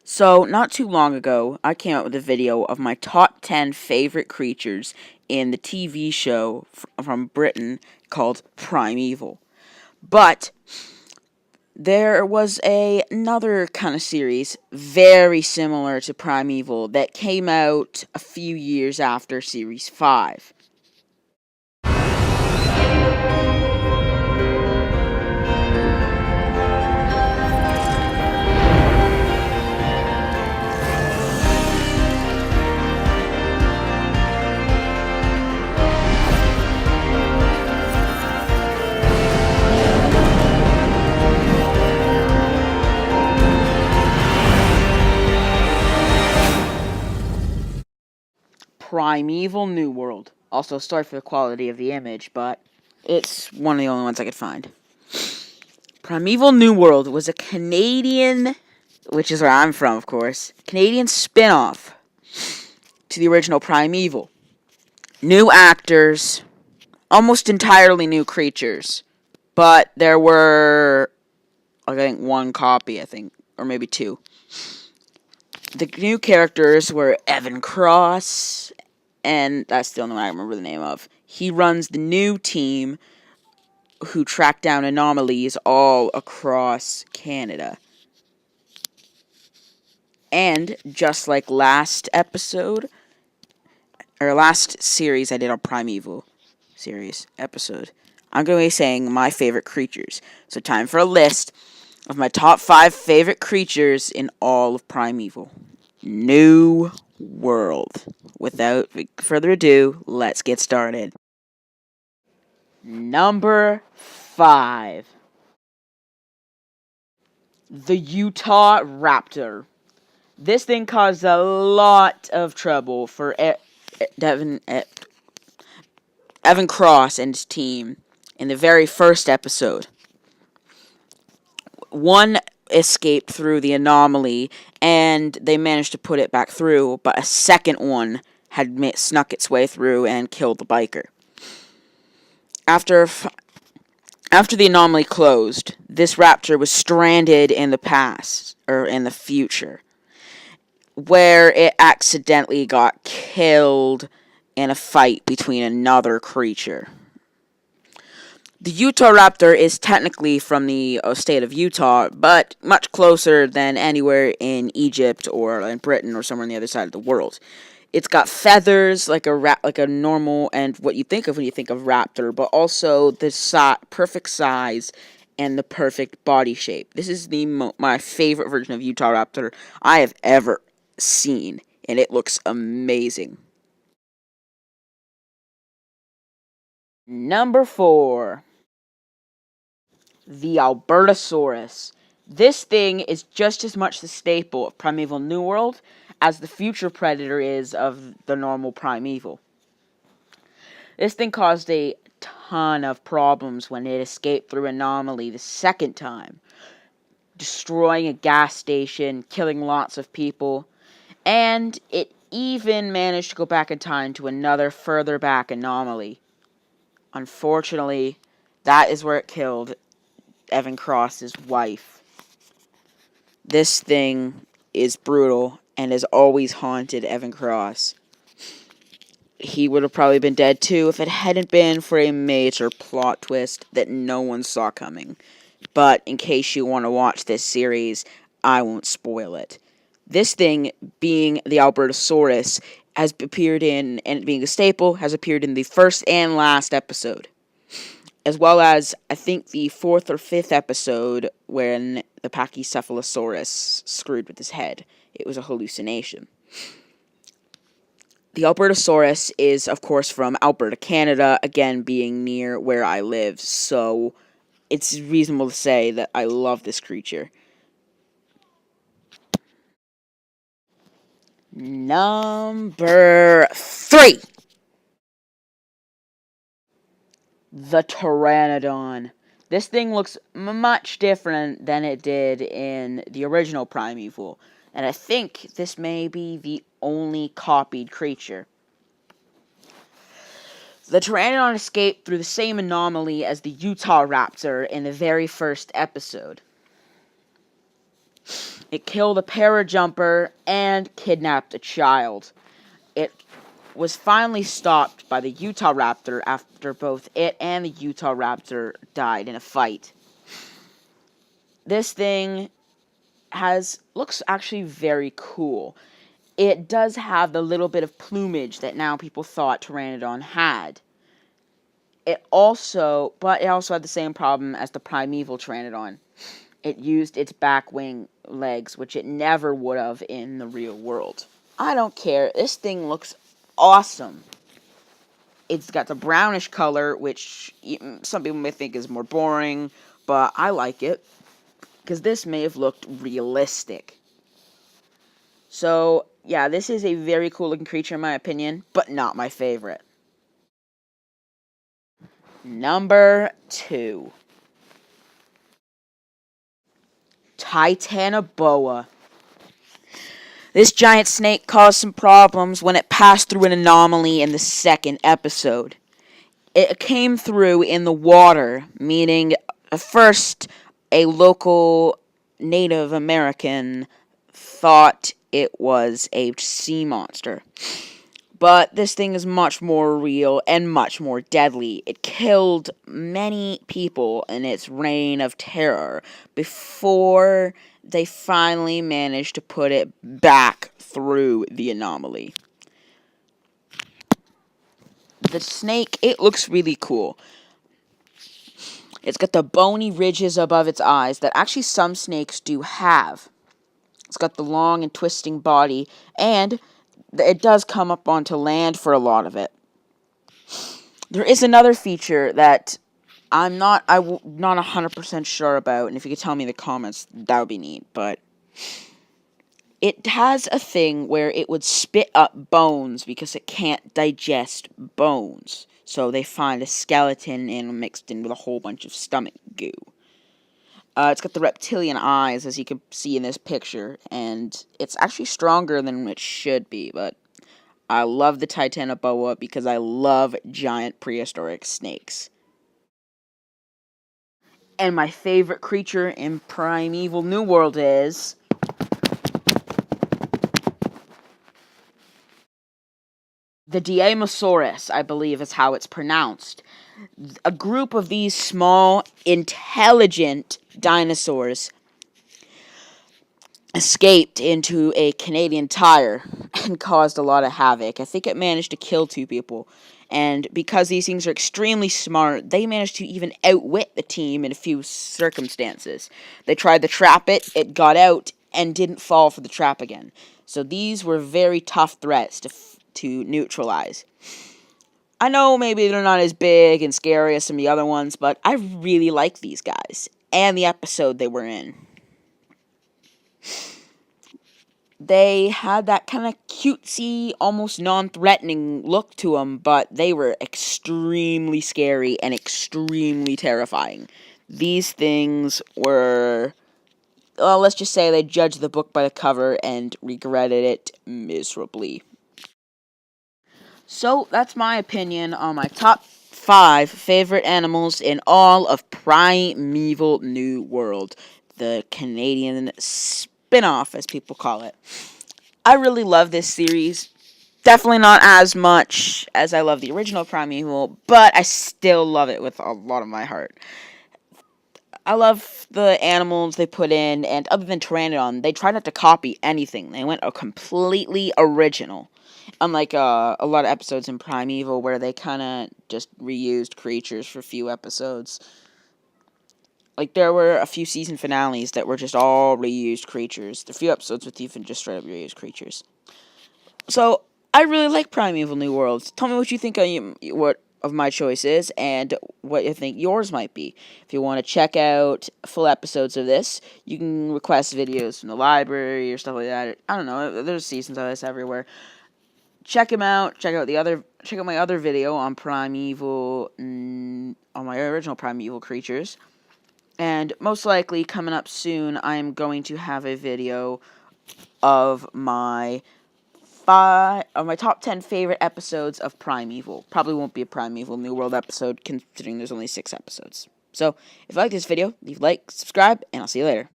So, not too long ago, I came out with a video of my top 10 favorite creatures in the TV show from Britain called Primeval. But there was another kind of series very similar to Primeval that came out a few years after Series 5. Primeval New World. Also, sorry for the quality of the image, but it's one of the only ones I could find. Primeval New World was a Canadian, which is where I'm from, of course, Canadian spin-off to the original Primeval. New actors, almost entirely new creatures, but there were, I think, one copy, or maybe two. The new characters were Evan Cross, and that's the only one I remember the name of. He runs the new team who track down anomalies all across Canada. And just like last series I did on Primeval series episode, I'm going to be saying my favorite creatures. So time for a list of my top 5 favorite creatures in all of Primeval. New World. Without further ado, let's get started. Number 5. The Utah Raptor. This thing caused a lot of trouble for Evan Cross and his team in the very first episode. One escaped through the anomaly, and they managed to put it back through, but a second one had snuck its way through and killed the biker. After the anomaly closed, this raptor was stranded in the past, or in the future, where it accidentally got killed in a fight between another creature. The Utah Raptor is technically from the state of Utah, but much closer than anywhere in Egypt or in Britain or somewhere on the other side of the world. It's got feathers like a normal, and what you think of when you think of raptor, but also the perfect size and the perfect body shape. This is my favorite version of Utah Raptor I have ever seen, and it looks amazing. Number 4. The Albertosaurus. This thing is just as much the staple of Primeval New World as the future predator is of the normal Primeval. This thing caused a ton of problems when it escaped through anomaly the second time, destroying a gas station, killing lots of people, and it even managed to go back in time to another further back anomaly. Unfortunately, that is where it killed Evan Cross's wife. This thing is brutal and has always haunted Evan Cross. He would have probably been dead too if it hadn't been for a major plot twist that no one saw coming. But in case you want to watch this series, I won't spoil it. This thing, being the Albertosaurus, has appeared in, and being a staple, has appeared in the first and last episode. As well as, I think, the 4th or 5th episode when the Pachycephalosaurus screwed with his head. It was a hallucination. The Albertosaurus is, of course, from Alberta, Canada, again, being near where I live, so it's reasonable to say that I love this creature. Number 3. The Pteranodon. This thing looks much different than it did in the original Primeval, and I think this may be the only copied creature. The Pteranodon escaped through the same anomaly as the Utah Raptor in the very first episode. It killed a parajumper and kidnapped a child. It was finally stopped by the Utah Raptor after both it and the Utah Raptor died in a fight. This thing looks actually very cool. It does have the little bit of plumage that now people thought Pteranodon had. It also had the same problem as the primeval Pteranodon. It used its back wing legs, which it never would have in the real world. I don't care. This thing looks awesome. It's got the brownish color, which some people may think is more boring, but I like it, because this may have looked realistic. So, yeah, this is a very cool looking creature in my opinion, but not my favorite. Number 2. Titanoboa. This giant snake caused some problems when it passed through an anomaly in the second episode. It came through in the water, meaning first a local Native American thought it was a sea monster. But this thing is much more real and much more deadly. It killed many people in its reign of terror before they finally managed to put it back through the anomaly. The snake, it looks really cool. It's got the bony ridges above its eyes that actually some snakes do have. It's got the long and twisting body, and it does come up onto land for a lot of it. There is another feature that I'm not 100% sure about, and if you could tell me in the comments, that would be neat, but it has a thing where it would spit up bones because it can't digest bones. So they find a skeleton and mixed in with a whole bunch of stomach goo. It's got the reptilian eyes, as you can see in this picture, and it's actually stronger than it should be, but I love the Titanoboa because I love giant prehistoric snakes. And my favorite creature in Primeval New World is the Diamosaurus, I believe is how it's pronounced. A group of these small, intelligent dinosaurs escaped into a Canadian Tire and caused a lot of havoc. I think it managed to kill 2 people. And because these things are extremely smart, they managed to even outwit the team in a few circumstances. They tried to trap it, it got out, and didn't fall for the trap again. So these were very tough threats to neutralize. I know maybe they're not as big and scary as some of the other ones, but I really like these guys. And the episode they were in. They had that kind of cutesy, almost non-threatening look to them, but they were extremely scary and extremely terrifying. These things were, well, let's just say they judged the book by the cover and regretted it miserably. So, that's my opinion on my top 5 favorite animals in all of Primeval New World, the Canadian spin-off, as people call it. I really love this series. Definitely not as much as I love the original Primeval, but I still love it with a lot of my heart. I love the animals they put in, and other than Pteranodon, they try not to copy anything. They went a completely original. Unlike a lot of episodes in Primeval where they kind of just reused creatures for a few episodes. Like, there were a few season finales that were just all reused creatures. The few episodes with even just straight up reused creatures. So, I really like Primeval New Worlds. Tell me what you think of my choices and what you think yours might be. If you want to check out full episodes of this, you can request videos from the library or stuff like that. I don't know. There's seasons of this everywhere. Check them out. Check out my other video on Primeval, on my original Primeval creatures. And most likely coming up soon, I am going to have a video of my top 10 favorite episodes of Primeval. Probably won't be a Primeval New World episode, considering there's only 6 episodes. So, if you like this video, leave a like, subscribe, and I'll see you later.